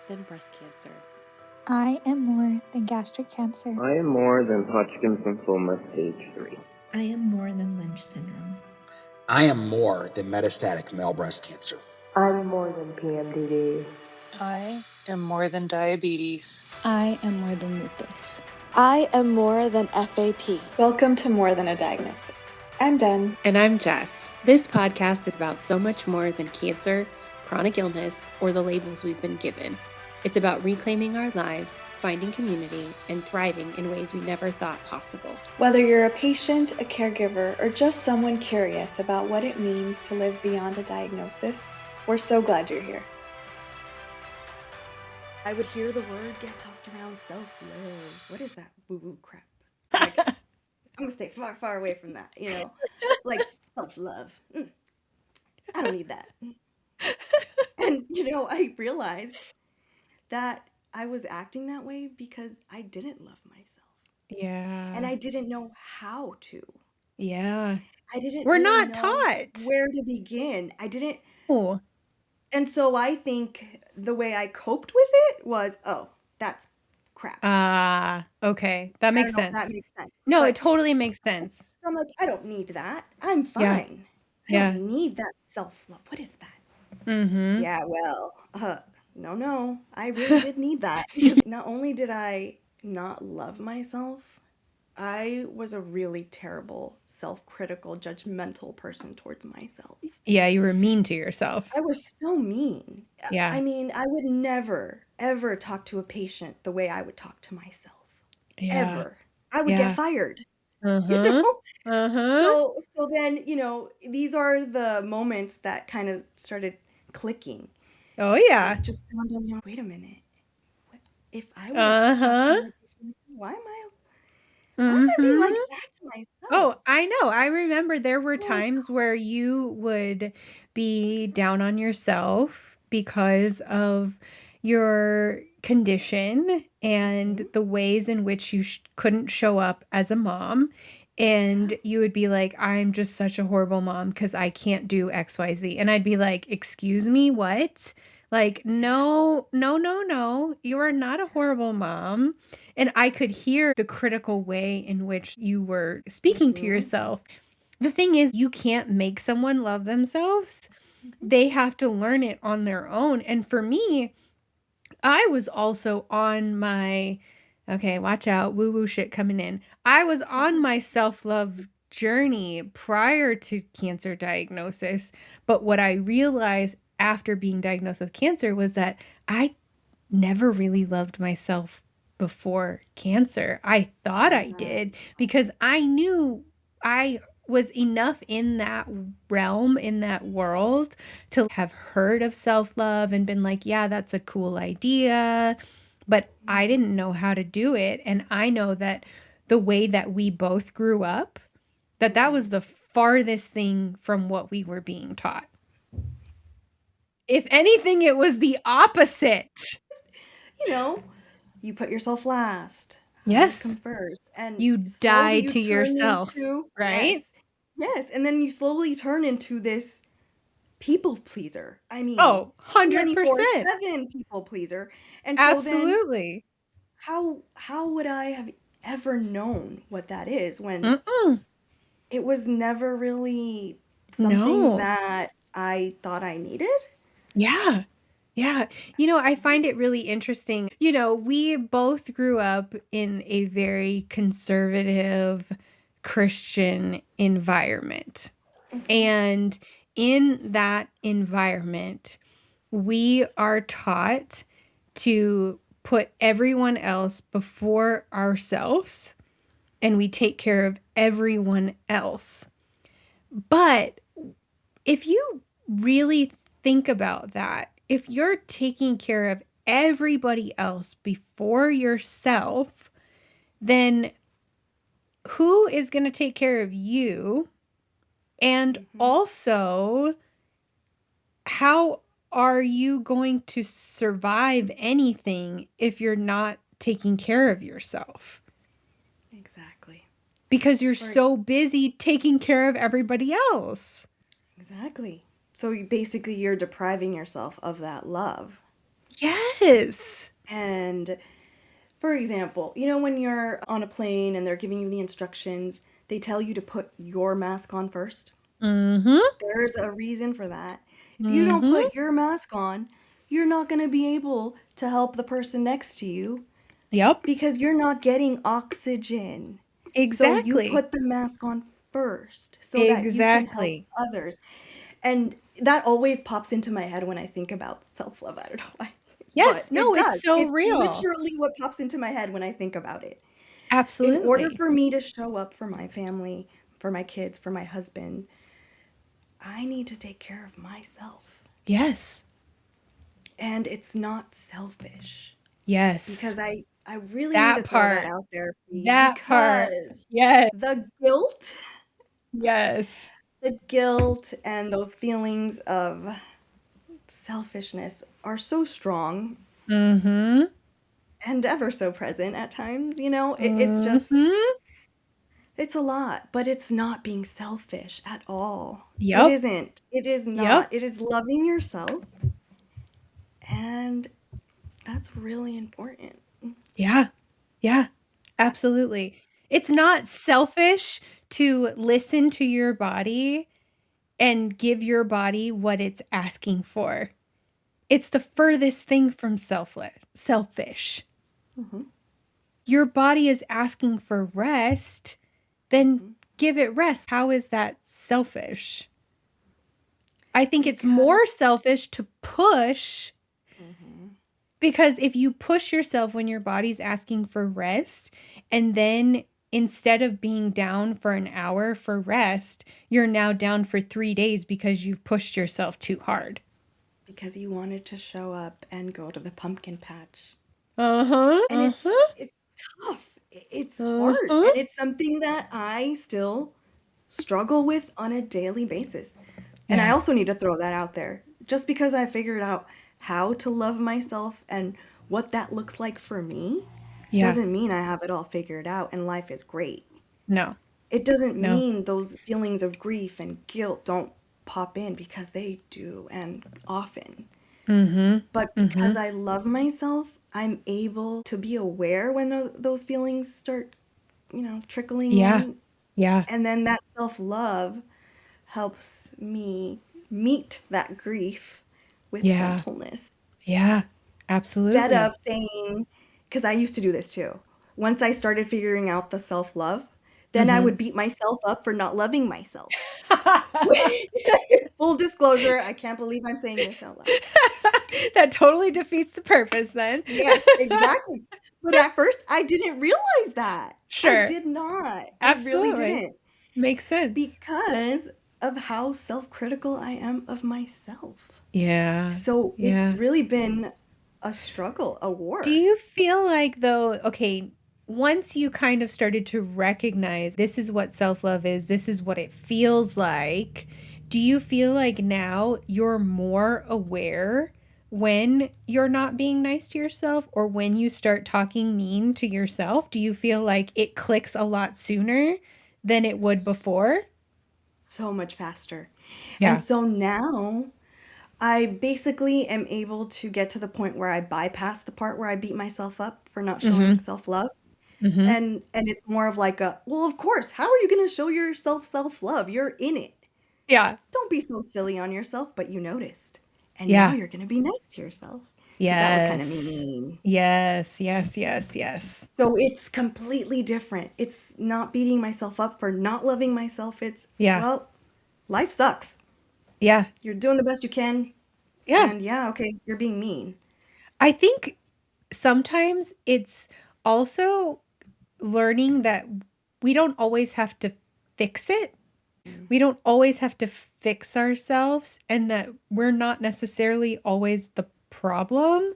than breast cancer. I am more than gastric cancer. I am more than Hodgkin's lymphoma stage 3. I am more than Lynch syndrome. I am more than metastatic male breast cancer. I'm more than PMDD. I am more than diabetes. I am more than lupus. I am more than FAP. Welcome to More Than a Diagnosis. I'm Den. And I'm Jess. This podcast is about so much more than cancer, chronic illness, or the labels we've been given. It's about reclaiming our lives, finding community, and thriving in ways we never thought possible. Whether you're a patient, a caregiver, or just someone curious about what it means to live beyond a diagnosis, we're so glad you're here. I would hear the word get tossed around, self-love. What is that woo-woo crap? Like, I'm going to stay far, far away from that, you know? Like, self-love. I don't need that. And, I realized that I was acting that way because I didn't love myself. Yeah. And I didn't know how to. Yeah. I didn't We're really not know taught where to begin. I didn't. Oh. And so I think the way I coped with it was, oh, that's crap. Okay. That makes sense. That makes sense. No, it totally makes sense. So I'm like, I don't need that. I'm fine. Yeah. I don't need that self-love. What is that? Mm-hmm. Yeah, well, no. I really did need that. Because not only did I not love myself, I was a really terrible, self-critical, judgmental person towards myself. Yeah, you were mean to yourself. I was so mean. Yeah. I mean, I would never, ever talk to a patient the way I would talk to myself. Yeah. Ever. I would get fired. Uh-huh. Uh-huh. So then, these are the moments that kind of started clicking. Oh, yeah. It just dawned on me, wait a minute. If I would talk to my patient, why am I being like that to myself? Oh, I know. I remember there were times where you would be down on yourself because of your condition and the ways in which you couldn't show up as a mom. And you would be like, I'm just such a horrible mom because I can't do XYZ. And I'd be like, excuse me, what? Like, no, you are not a horrible mom. And I could hear the critical way in which you were speaking to yourself. The thing is, you can't make someone love themselves. They have to learn it on their own. And for me, I was also on my, okay, watch out, woo-woo shit coming in. I was on my self-love journey prior to cancer diagnosis. But what I realized after being diagnosed with cancer was that I never really loved myself before cancer. I thought I did because I knew I was enough in that realm, in that world, to have heard of self-love and been like, yeah, that's a cool idea. But I didn't know how to do it. And I know that the way that we both grew up, that was the farthest thing from what we were being taught. If anything, it was the opposite. You put yourself last. Yes. Come first. And you die to yourself. Right? Yes. And then you slowly turn into this people pleaser. I mean, 100%. 24/7 people pleaser. And so absolutely. Then how would I have ever known what that is when it was never really something that I thought I needed? Yeah. Yeah. I find it really interesting. We both grew up in a very conservative Christian environment. And in that environment, we are taught to put everyone else before ourselves, and we take care of everyone else. But if you really think about that, if you're taking care of everybody else before yourself, then who is going to take care of you? And also, how are you going to survive anything if you're not taking care of yourself? Exactly. Because you're so busy taking care of everybody else. Exactly. So basically you're depriving yourself of that love. Yes. And for example, you know, when you're on a plane and they're giving you the instructions, they tell you to put your mask on first. Mm-hmm. There's a reason for that. If you don't Mm-hmm. put your mask on, you're not going to be able to help the person next to you Yep. because you're not getting oxygen. So you Exactly. put the mask on first so that you can help Exactly. others. And that always pops into my head when I think about self-love. I don't know why. But Yes. it No, it's does. so It's real. literally what pops into my head when I think about it. In order Absolutely. for me to show up for my family, for my kids, for my husband, I need to take care of myself. Yes. And it's not selfish. Yes. Because I really need to That throw that part. out there, That part. because Yes. the guilt, Yes. and those feelings of selfishness are so strong Mm-hmm. and ever so present at times, you know? It's just, Mm-hmm. it's a lot, but it's not being selfish at all. It Yep. isn't. It is not. Yep. It is loving yourself, and that's really important. Yeah. Yeah. Absolutely. It's not selfish to listen to your body and give your body what it's asking for. It's the furthest thing from selfish. Mm-hmm. Your body is asking for rest, then give it rest. How is that selfish? I think it's more Because, selfish to push, mhm. because if you push yourself when your body's asking for rest, and then instead of being down for an hour for rest, you're now down for 3 days because you've pushed yourself too hard. Because you wanted to show up and go to the pumpkin patch. Uh-huh. And Uh-huh. it's tough. It's hard. Uh-huh. And it's something that I still struggle with on a daily basis. And I Yeah. also need to throw that out there. Just because I figured out how to love myself and what that looks like for me Yeah. doesn't mean I have it all figured out and life is great. No. It doesn't No. mean those feelings of grief and guilt don't pop in, because they do, and often. Mm-hmm. But Mm-hmm. because I love myself, I'm able to be aware when those feelings start, trickling Yeah. in. Yeah. And then that self-love helps me meet that grief with Yeah. gentleness. Yeah. Instead of Absolutely. saying, because I used to do this too. Once I started figuring out the self-love, then I Mm-hmm. would beat myself up for not loving myself. Full disclosure, I can't believe I'm saying this out loud. That totally defeats the purpose then. Yes, exactly. But at first, I didn't realize that. I Sure. did not. I really Absolutely. didn't. Makes sense. Because of how self-critical I am of myself. Yeah. So it's Yeah. really been a struggle, a Do war. you feel like, though, okay, once you kind of started to recognize this is what self-love is, this is what it feels like, do you feel like now you're more aware when you're not being nice to yourself, or when you start talking mean to yourself? Do you feel like it clicks a lot sooner than it would before? So much faster. And Yeah. so now I basically am able to get to the point where I bypass the part where I beat myself up for not showing Mm-hmm. self-love. Mm-hmm. And it's more of like a, well, of course, how are you going to show yourself self-love? You're in it. Yeah. Don't be so silly on yourself, but you noticed. And now Yeah. you're going to be nice to yourself. Because that was kind of Yes. mean. Yes. Yes. Yes. Yes. So it's completely different. It's not beating myself up for not loving myself. It's, Yeah. well, life sucks. Yeah. You're doing the best you can. Yeah. And yeah, okay, you're being mean. I think sometimes it's also learning that we don't always have to fix it. We don't always have to fix ourselves, and that we're not necessarily always the problem,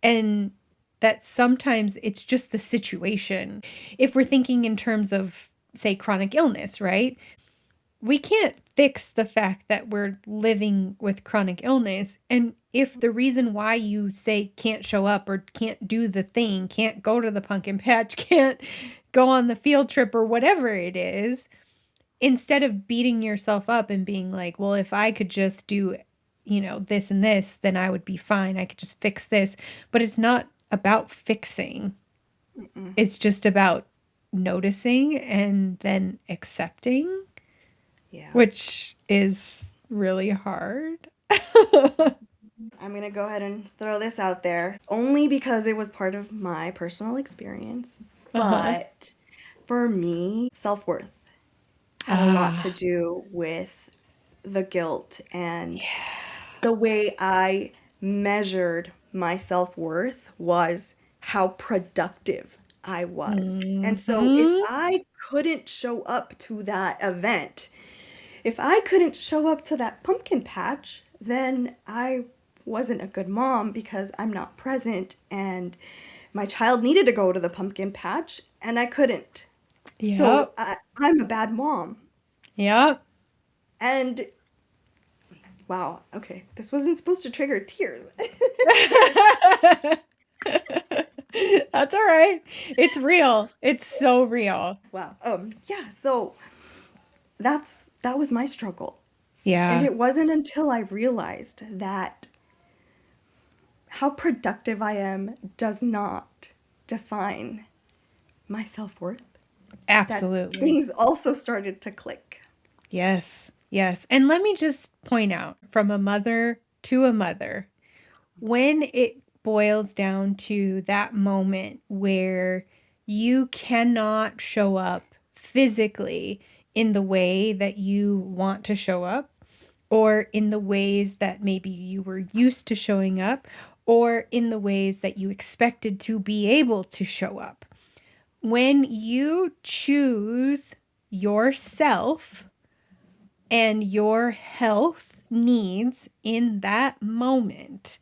and that sometimes it's just the situation. If we're thinking in terms of, say, chronic illness, right? We can't fix the fact that we're living with chronic illness. And if the reason why you say can't show up or can't do the thing, can't go to the pumpkin patch, can't go on the field trip or whatever it is, instead of beating yourself up and being like, well, if I could just do this and this, then I would be fine. I could just fix this. But it's not about fixing. Mm-mm. It's just about noticing and then accepting, which is really hard. I'm going to go ahead and throw this out there only because it was part of my personal experience. But for me, self-worth had a lot to do with the guilt and the way I measured my self-worth was how productive I was. And so if I couldn't show up to that event, if I couldn't show up to that pumpkin patch, then I wasn't a good mom because I'm not present and my child needed to go to the pumpkin patch and I couldn't. So I'm a bad mom. Yep. And wow, okay, this wasn't supposed to trigger tears. That's all right. It's real. It's so real. Wow. Yeah, so that was my struggle. Yeah. And it wasn't until I realized that how productive I am does not define my self-worth. Absolutely. That things also started to click. Yes. Yes. And let me just point out, from a mother to a mother, when it boils down to that moment where you cannot show up physically in the way that you want to show up, or in the ways that maybe you were used to showing up, or in the ways that you expected to be able to show up. When you choose yourself and your health needs in that moment,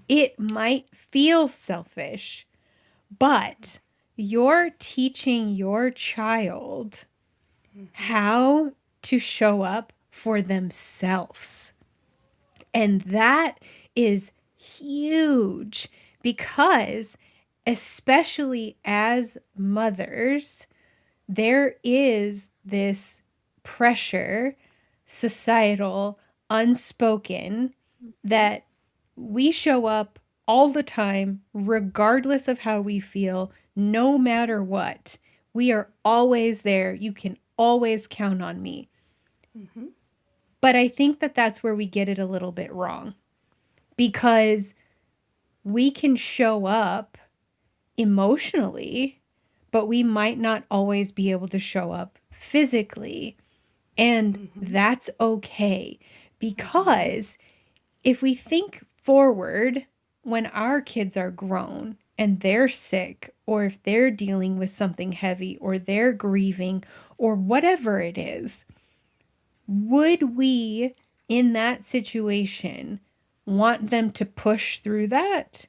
it might feel selfish, but you're teaching your child how to show up for themselves. And that is huge because, especially as mothers, there is this pressure, societal, unspoken, that we show up all the time, regardless of how we feel, no matter what. We are always there. You can always count on me. But I think that that's where we get it a little bit wrong, because we can show up emotionally, but we might not always be able to show up physically. And that's okay, because if we think forward, when our kids are grown and they're sick, or if they're dealing with something heavy, or they're grieving, or whatever it is, would we, in that situation, want them to push through that?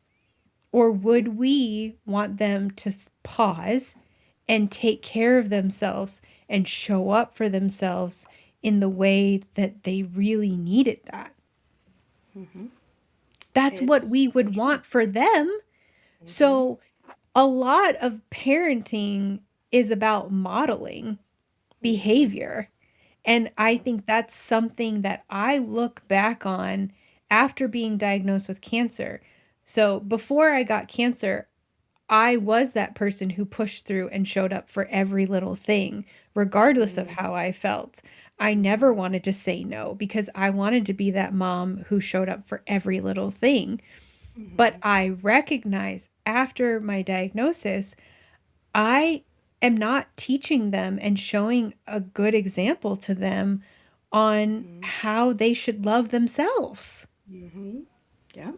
Or would we want them to pause and take care of themselves and show up for themselves in the way that they really needed that? That's what we would want for them. So a lot of parenting is about modeling behavior. And I think that's something that I look back on after being diagnosed with cancer. So before I got cancer, I was that person who pushed through and showed up for every little thing, regardless of how I felt. I never wanted to say no because I wanted to be that mom who showed up for every little thing. But I recognize after my diagnosis, I am not teaching them and showing a good example to them on how they should love themselves. Yeah.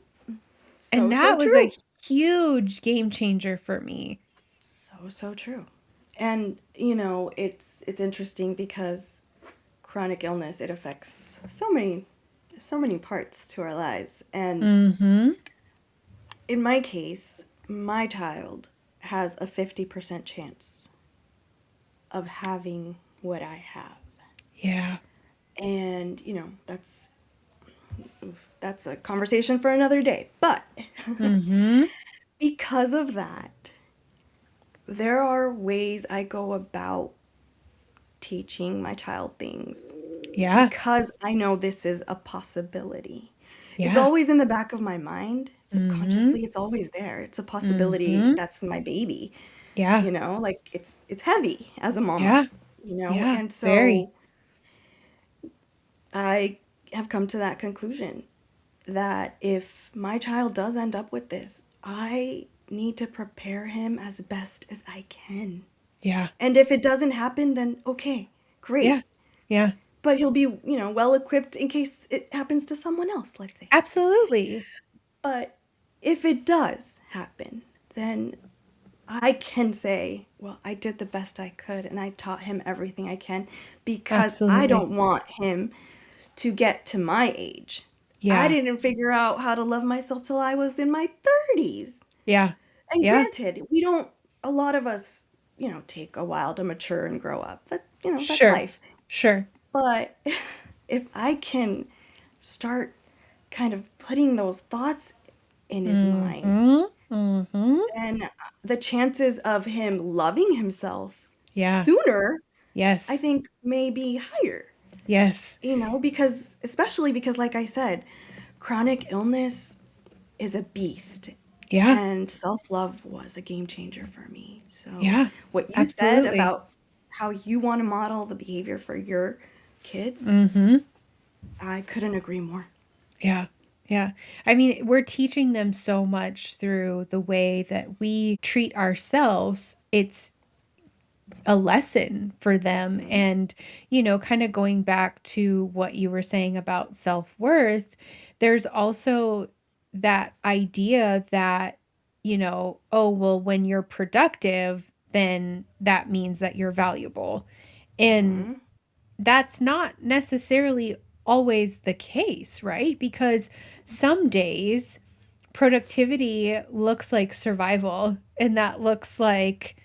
And that was a huge game changer for me. So true. And it's interesting because chronic illness, it affects so many parts to our lives. And in my case, my child has a 50% chance of having what I have. Yeah. And that's a conversation for another day. But because of that, there are ways I go about teaching my child things Yeah. because I know this is a possibility. It's Yeah. always in the back of my mind. Mm-hmm. Subconsciously, it's always there. It's a possibility Mm-hmm. that's my baby, Yeah. like it's heavy as a mama, Yeah. Yeah. and Very. so I have come to that conclusion that if my child does end up with this, I need to prepare him as best as I can. Yeah. And if it doesn't happen, then okay, Yeah. great. Yeah. But he'll be, well equipped in case it happens to someone else, let's say. Absolutely. But if it does happen, then I can say, well, I did the best I could and I taught him everything I can because I Absolutely. don't want him to get to my age. I Yeah. didn't figure out how to love myself till I was in my 30s. Yeah. And Yeah. granted, a lot of us, take a while to mature and grow up. That's Sure. life. Sure. But if I can start kind of putting those thoughts in his mind, Mm-hmm. Mm-hmm. then the chances of him loving himself Yeah. sooner, I Yes. think, may be higher. Yes. Especially because, like I said, chronic illness is a beast. Yeah. And self-love was a game changer for me. So Yeah. what you said Absolutely. about how you want to model the behavior for your kids, Mm-hmm. I couldn't agree more. Yeah. Yeah. I mean, we're teaching them so much through the way that we treat ourselves. It's a lesson for them. And, kind of going back to what you were saying about self-worth, there's also that idea that, oh, well, when you're productive, then that means that you're valuable. And Mm-hmm. that's not necessarily always the case, right? Because some days productivity looks like survival, and that looks like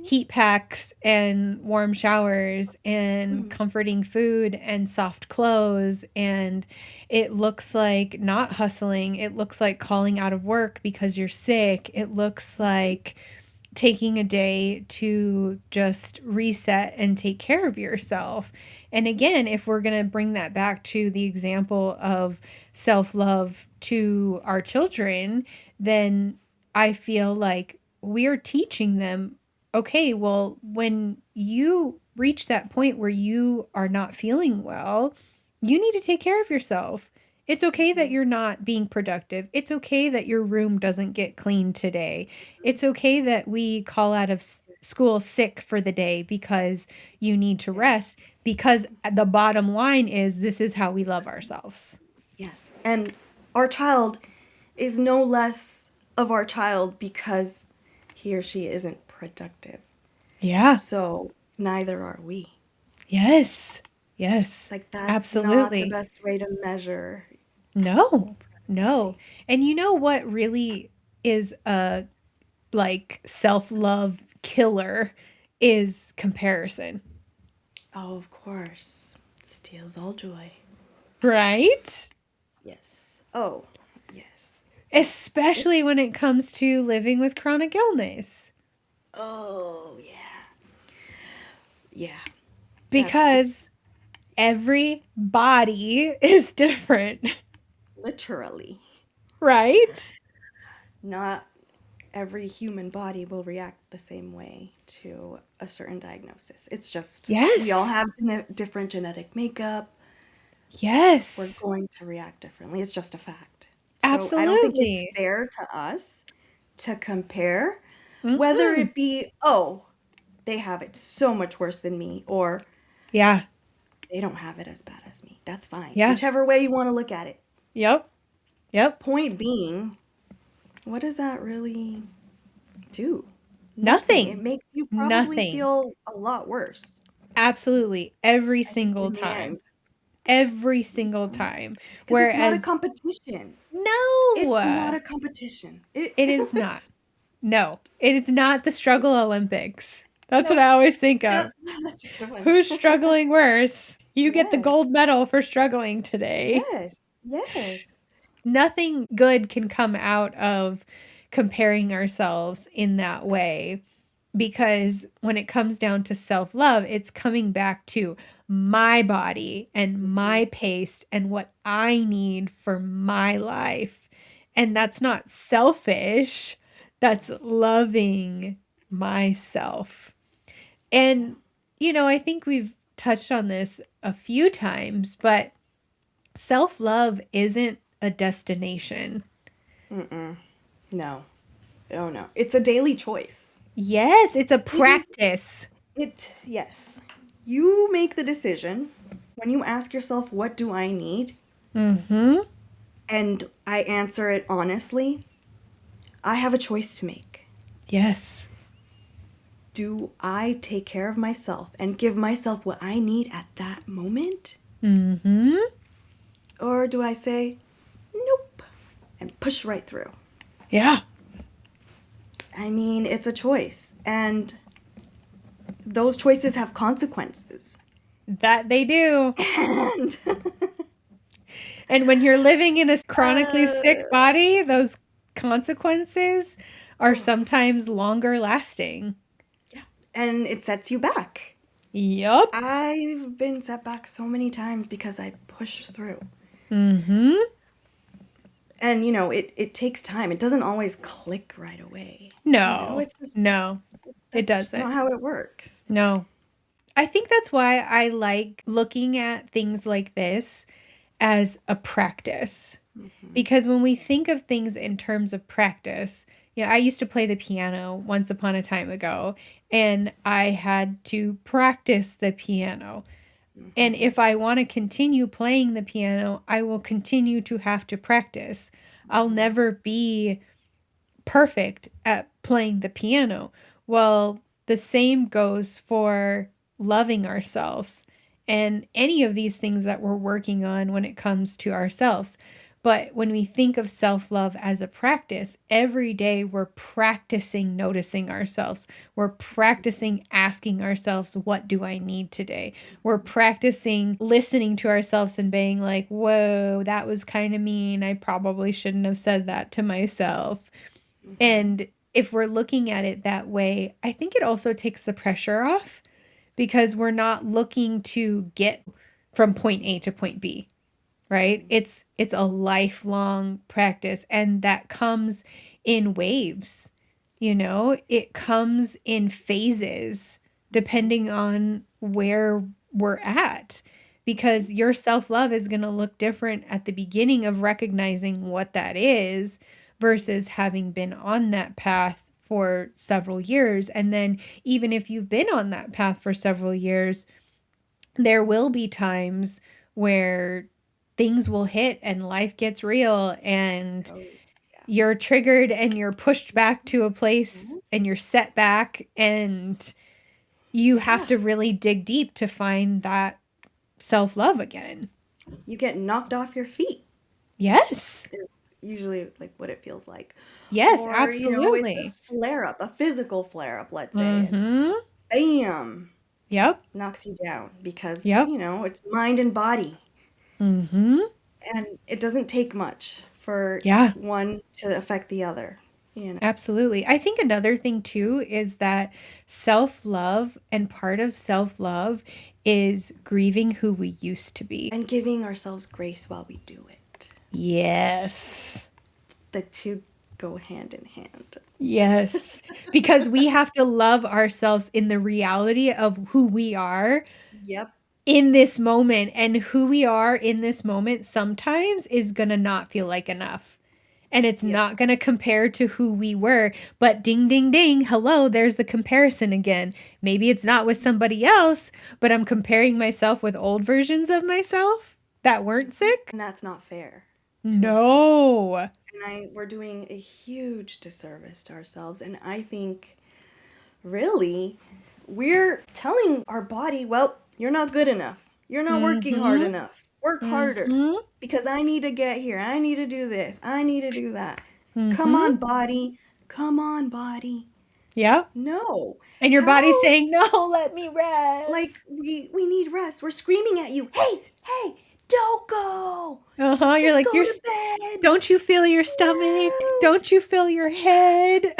heat packs and warm showers and comforting food and soft clothes. And it looks like not hustling. It looks like calling out of work because you're sick. It looks like taking a day to just reset and take care of yourself. And again, if we're going to bring that back to the example of self love to our children, then I feel like we're teaching them, okay, well, when you reach that point where you are not feeling well, you need to take care of yourself. It's okay that you're not being productive. It's okay that your room doesn't get cleaned today. It's okay that we call out of school sick for the day because you need to rest, because the bottom line is this is how we love ourselves. Yes. And our child is no less of our child because he or she isn't productive. Yeah. So neither are we. Yes. Yes. Like that's not the Absolutely. best way to measure. No. No. And you know what really is a self-love killer is comparison. Oh, of course. It steals all joy. Right? Yes. Oh, yes. Especially when it comes to living with chronic illness. Oh, yeah. Yeah. Because every body is different. Literally. Right? Not every human body will react the same way to a certain diagnosis. It's just we all Yes. have different genetic makeup. We're Yes. going to react differently. It's just a fact. So I don't think it's Absolutely. fair to us to compare, whether Mm-mm. it be, oh, they have it so much worse than me, or Yeah. they don't have it as bad as me. That's fine. Yeah. Whichever way you want to look at it. Yep. Yep. Point being, what does that really do? Nothing. It makes you probably Nothing. feel a lot worse. Absolutely. Every I think single in the time. end. Every single time. Because it's not a Whereas, competition. It's not no, a competition. it is not. It's, No, it is not the struggle Olympics. That's what I always think of. That's a good one. Who's struggling worse? You get the gold Yes. medal for struggling today. Yes. Yes. Nothing good can come out of comparing ourselves in that way. Because when it comes down to self-love, it's coming back to my body and my pace and what I need for my life. And that's not selfish, that's loving myself. And, I think we've touched on this a few times, but self-love isn't a destination. No. Oh, no. It's a daily choice. Yes, it's a practice. Yes. You make the decision when you ask yourself, what do I need? Mm-hmm. And I answer it honestly. I have a choice to make. Yes. Do I take care of myself and give myself what I need at that moment? Mm-hmm. Or do I say, nope, and push right through? Yeah. I mean, it's a choice. And those choices have consequences. That they do. And And when you're living in a chronically sick body, those consequences are sometimes longer lasting. yeah, and it sets you back. Yup. I've been set back so many times because I pushed through. Mm-hmm. And, it takes time. It doesn't always click right away. No. It's just, No. It that's doesn't. just not how it works. No. I think that's why I like looking at things like this as a practice. Because when we think of things in terms of practice, I used to play the piano once upon a time ago, and I had to practice the piano. And if I want to continue playing the piano, I will continue to have to practice. I'll never be perfect at playing the piano. Well, the same goes for loving ourselves and any of these things that we're working on when it comes to ourselves. But when we think of self-love as a practice, every day we're practicing noticing ourselves. We're practicing asking ourselves, what do I need today? We're practicing listening to ourselves and being like, whoa, that was kind of mean. I probably shouldn't have said that to myself. And if we're looking at it that way, I think it also takes the pressure off because we're not looking to get from point A to point B, right? It's a lifelong practice, and that comes in waves. It comes in phases depending on where we're at, because your self-love is going to look different at the beginning of recognizing what that is versus having been on that path for several years. And then even if you've been on that path for several years, there will be times where things will hit and life gets real and you're triggered and you're pushed back to a place and you're set back, and you have to really dig deep to find that self-love again. You get knocked off your feet. Yes. Is usually like what it feels like. Yes, Or, absolutely. it's a flare-up, a physical flare-up, let's say. Mm-hmm. And bam! Yep. Knocks you down because, Yep. it's mind and body. Mm-hmm. And it doesn't take much for one to affect the other. Absolutely. I think another thing too is that self-love, and part of self-love is grieving who we used to be. And giving ourselves grace while we do it. Yes. The two go hand in hand. Yes. Because we have to love ourselves in the reality of who we are. Yep. In this moment, and who we are in this moment sometimes is going to not feel like enough. And it's not going to compare to who we were. But ding, ding, ding. Hello, there's the comparison again. Maybe it's not with somebody else, but I'm comparing myself with old versions of myself that weren't sick. And that's not fair. No. And we're doing a huge disservice to ourselves. And I think, really, we're telling our body, well, you're not good enough. You're not working hard enough. Work harder. Because I need to get here. I need to do this. I need to do that. Come on, body. Come on, body. Yeah. No. And your body's saying, no, let me rest. Like, we need rest. We're screaming at you. Hey, don't go. Uh-huh. You're like, go to bed. Don't you feel your stomach? No. Don't you feel your head?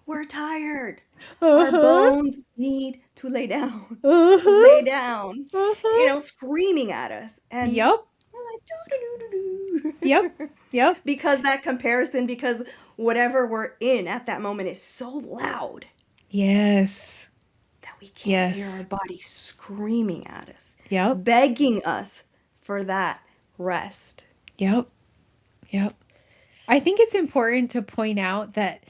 We're tired. Our Uh-huh. bones need to lay down, Uh-huh. lay down, Uh-huh. screaming at us. And Yep. we're like, Yep. doo-doo-doo-doo-doo. Yep. Because that comparison, because whatever we're in at that moment is so loud Yes. that we can't hear our Yes. body screaming at us, Yep. begging us for that rest. Yep. Yep. I think it's important to point out that,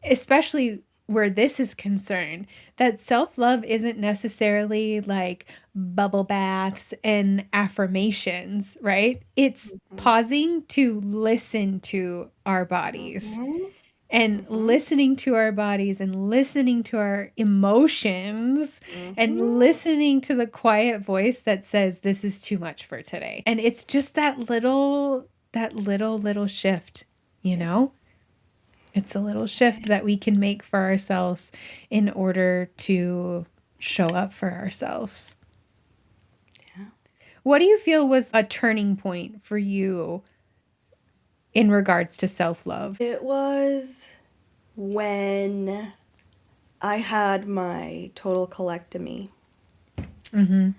especially where this is concerned, that self-love isn't necessarily like bubble baths and affirmations, right? It's pausing to listen to our bodies Mhm. and Mhm. listening to our bodies and listening to our emotions and Mhm. listening to the quiet voice that says, this is too much for today. And it's just that little shift, you know? It's a little shift that we can make for ourselves in order to show up for ourselves. Yeah. What do you feel was a turning point for you in regards to self-love? It was when I had my total colectomy Mm-hmm.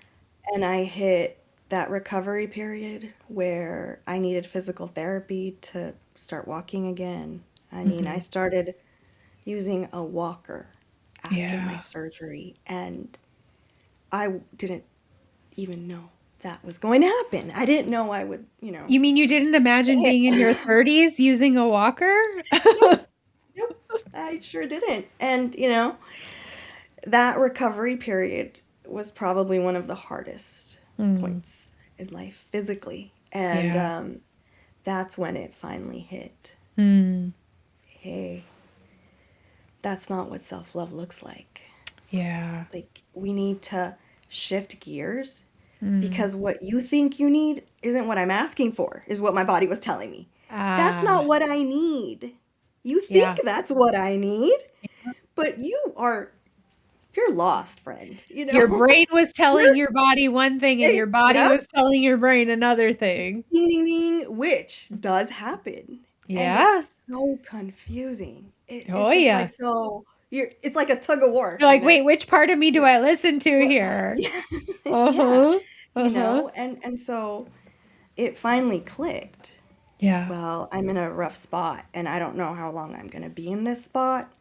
and I hit that recovery period where I needed physical therapy to start walking again. I mean, I Mm-hmm. started using a walker after my Yeah. surgery, and I didn't even know that was going to happen. I didn't know I would, You mean you didn't imagine being in your 30s using a walker? Nope, nope, I sure didn't. And, that recovery period was probably one of the hardest Mm, points in life physically. And yeah. that's when it finally hit. Mm, Hey, that's not what self love looks like. yeah. Like, we need to shift gears Mm. because what you think you need isn't what I'm asking for, is what my body was telling me. That's Ah, not what I need. You think yeah. that's what I need, but you're lost, friend, Your brain was telling your body one thing and your body Yep. was telling your brain another thing. Ding, ding, ding, which does happen. And Yeah. it's so confusing. Oh, It's just like, yeah. it's like a tug of war, You're like, kind of. wait, which part of me do I listen to here? Yeah. Yeah. Uh-huh. Uh-huh. And so it finally clicked. Yeah. Well, I'm in a rough spot and I don't know how long I'm going to be in this spot.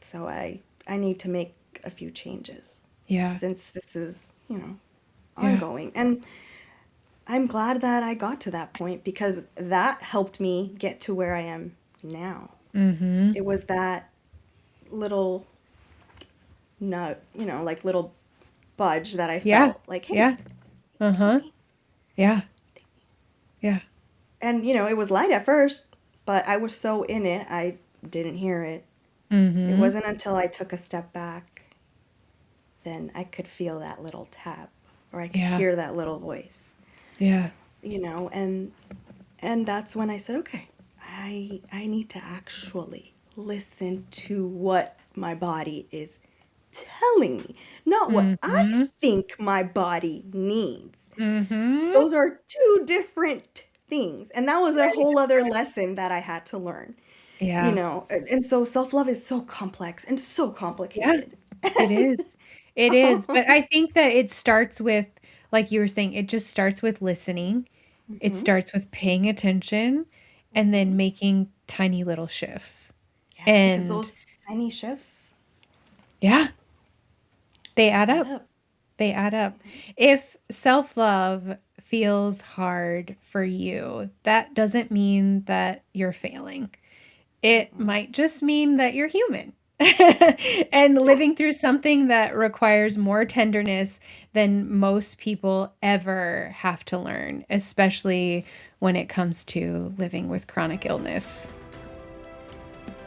So I need to make a few changes Yeah. since this is, Yeah. ongoing. And I'm glad that I got to that point because that helped me get to where I am now. Mm-hmm. It was that little nut, like little budge that I Yeah. felt like, hey, Yeah. take Uh-huh. me. Yeah. Yeah. And, it was light at first, but I was so in it, I didn't hear it. It Mm-hmm. wasn't until I took a step back, then I could feel that little tap or I could Yeah. hear that little voice, Yeah. and that's when I said, okay, I need to actually listen to what my body is telling me, not what I Mm-hmm. think my body needs. Mm-hmm. Those are two different things. And that was a Right. whole other lesson that I had to learn, Yeah. And so self-love is so complex and so Yeah. complicated. It is. It is. But I think that it starts with, like you were saying, it just starts with listening. It Mhm. starts with paying attention and then Mhm. making tiny little shifts. Yeah, because And those tiny shifts yeah, they add add up. up. They add up. If self-love feels hard for you, that doesn't mean that you're failing. It Mm-mm. might just mean that you're human and Yeah. living through something that requires more tenderness than most people ever have to learn, especially when it comes to living with chronic illness.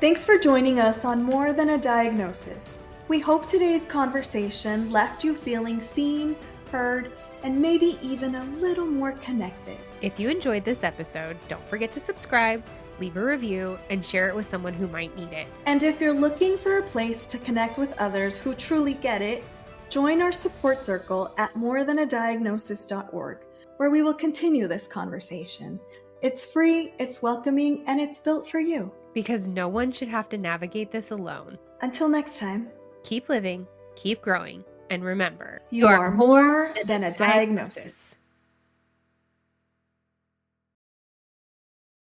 Thanks for joining us on More Than a Diagnosis. We hope today's conversation left you feeling seen, heard, and maybe even a little more connected. If you enjoyed this episode, don't forget to subscribe, leave a review, and share it with someone who might need it. And if you're looking for a place to connect with others who truly get it, join our support circle at morethanadiagnosis.org, where we will continue this conversation. It's free, it's welcoming, and it's built for you. because no one should have to navigate this alone. Until next time, Keep living, keep growing, and remember, you are more than a diagnosis.